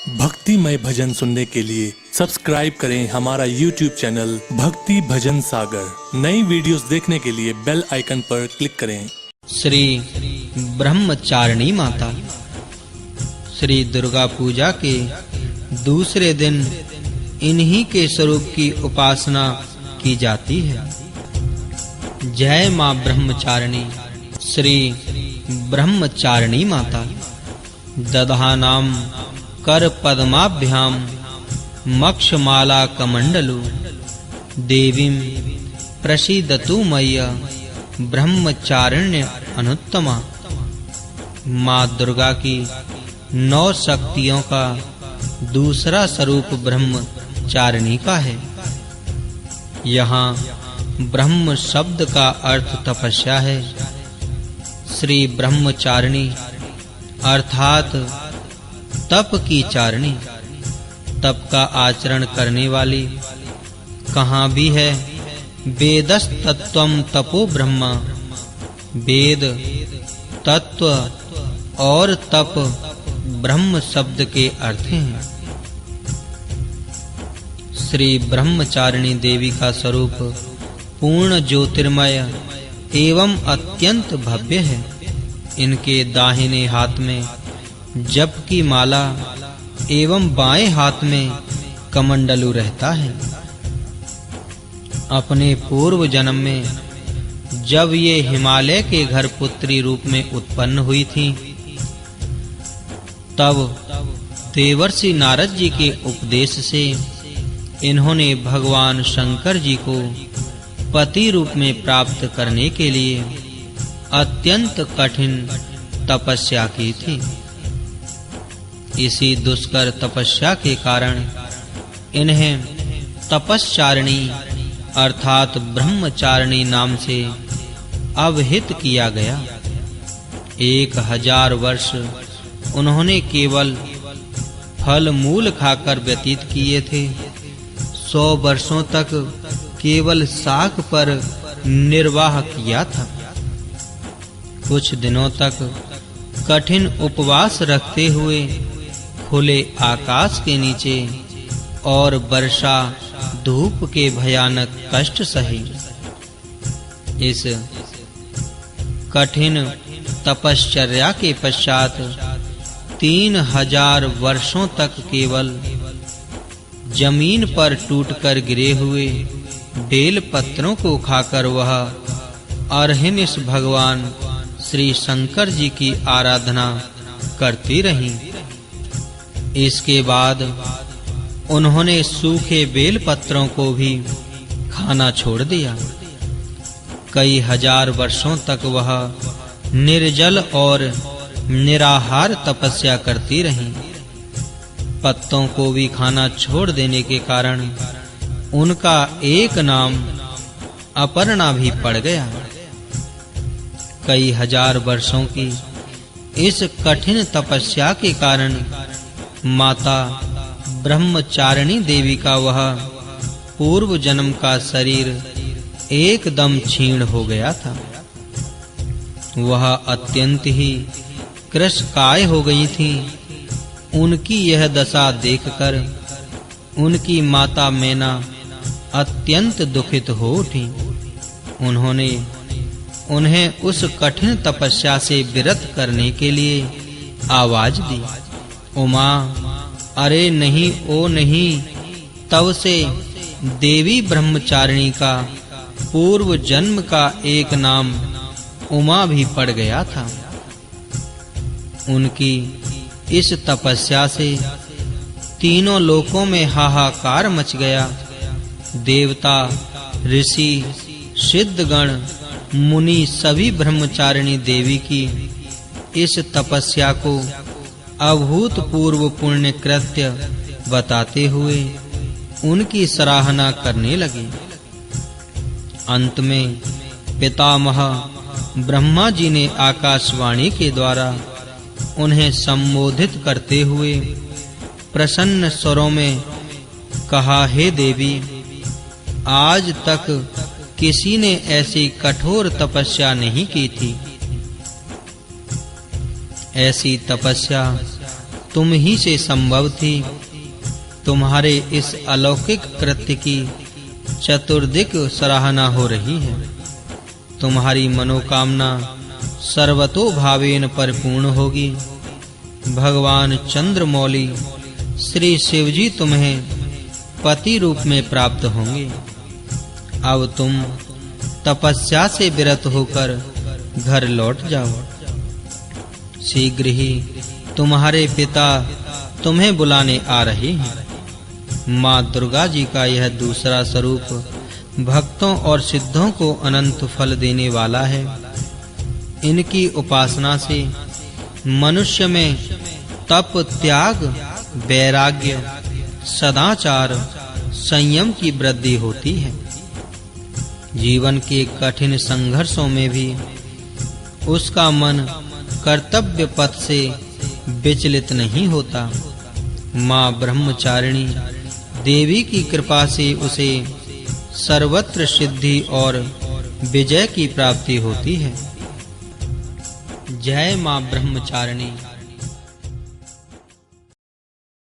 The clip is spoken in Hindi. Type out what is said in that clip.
भक्तिमय भजन सुनने के लिए सब्सक्राइब करें हमारा YouTube चैनल भक्ति भजन सागर। नई वीडियोस देखने के लिए बेल आइकन पर क्लिक करें। श्री ब्रह्मचारिणी माता। श्री दुर्गा पूजा के दूसरे दिन इन्हीं के स्वरूप की उपासना की जाती है। जय मां ब्रह्मचारिणी। श्री ब्रह्मचारिणी माता दधानाम कर पद्माभ्याम मक्षमाला कमंडलु देवीं प्रसीदतु मय्या ब्रह्मचारिण्य अनुत्तमा। मां दुर्गा की 9 शक्तियों का दूसरा स्वरूप ब्रह्मचारिणी का है। यहाँ ब्रह्म शब्द का अर्थ तपस्या है। श्री ब्रह्मचारिणी अर्थात तप की चारिणी, तप का आचरण करने वाली। कहाँ भी है वेदस्तत्वम तपो ब्रह्मा। वेद, तत्व और तप ब्रह्म शब्द के अर्थ हैं। श्री ब्रह्मचारिणी देवी का स्वरूप पूर्ण ज्योतिर्मय एवं अत्यंत भव्य है। इनके दाहिने हाथ में जप की माला एवं बाएं हाथ में कमंडलू रहता है। अपने पूर्व जन्म में जब ये हिमालय के घर पुत्री रूप में उत्पन्न हुई थी, तब देवर्षि नारद जी के उपदेश से इन्होंने भगवान शंकर जी को पति रूप में प्राप्त करने के लिए अत्यंत कठिन तपस्या की थी। इसी दुष्कर तपस्या के कारण इन्हें तपस्चारिणी अर्थात ब्रह्मचारिणी नाम से अवहित किया गया। 1000 वर्ष उन्होंने केवल फल मूल खाकर व्यतीत किए थे। 100 वर्षों तक केवल शाक पर निर्वाह किया था। कुछ दिनों तक कठिन उपवास रखते हुए खुले आकाश के नीचे और वर्षा धूप के भयानक कष्ट सहे। इस कठिन तपश्चर्या के पश्चात 3000 वर्षों तक केवल जमीन पर टूटकर गिरे हुए बेल पत्रों को खाकर वह अर्हिनिश भगवान श्री शंकर जी की आराधना करती रहीं। इसके बाद उन्होंने सूखे बेल पत्रों को भी खाना छोड़ दिया। कई हजार वर्षों तक वह निर्जल और निराहार तपस्या करती रहीं। पत्तों को भी खाना छोड़ देने के कारण उनका एक नाम अपर्णा भी पड़ गया। कई हजार वर्षों की इस कठिन तपस्या के कारण माता ब्रह्मचारिणी देवी का वह पूर्व जन्म का शरीर एकदम क्षीण हो गया था। वह अत्यंत ही कृशकाय हो गई थी। उनकी यह दशा देखकर उनकी माता मैना अत्यंत दुखित हो उठी। उन्होंने उन्हें उस कठिन तपस्या से विरत करने के लिए आवाज दी, उमा, अरे नहीं, ओ नहीं। तब से देवी ब्रह्मचारिणी का पूर्व जन्म का एक नाम उमा भी पड़ गया था। उनकी इस तपस्या से तीनों लोकों में हाहाकार मच गया। देवता, ऋषि, सिद्धगण, मुनि सभी ब्रह्मचारिणी देवी की इस तपस्या को अभूतपूर्व पुण्य कृत्य बताते हुए उनकी सराहना करने लगे। अंत में पितामह ब्रह्मा जी ने आकाशवाणी के द्वारा उन्हें संबोधित करते हुए प्रसन्न स्वरों में कहा, हे देवी, आज तक किसी ने ऐसी कठोर तपस्या नहीं की थी। ऐसी तपस्या तुम ही से संभव थी। तुम्हारे इस अलौकिक कृत्य की चतुर्दिक सराहना हो रही है। तुम्हारी मनोकामना सर्वतो भावेन परिपूर्ण होगी। भगवान चंद्रमौली श्री शिवजी तुम्हें पति रूप में प्राप्त होंगे। अब तुम तपस्या से विरत होकर घर लौट जाओ। शीघ्र ही तुम्हारे पिता तुम्हें बुलाने आ रहे हैं। माँ दुर्गा जी का यह दूसरा स्वरूप भक्तों और सिद्धों को अनंत फल देने वाला है। इनकी उपासना से मनुष्य में तप, त्याग, वैराग्य, सदाचार, संयम की वृद्धि होती है। जीवन के कठिन संघर्षों में भी उसका मन कर्तव्य पथ से विचलित नहीं होता। माँ ब्रह्मचारिणी देवी की कृपा से उसे सर्वत्र सिद्धि और विजय की प्राप्ति होती है। जय माँ ब्रह्मचारिणी।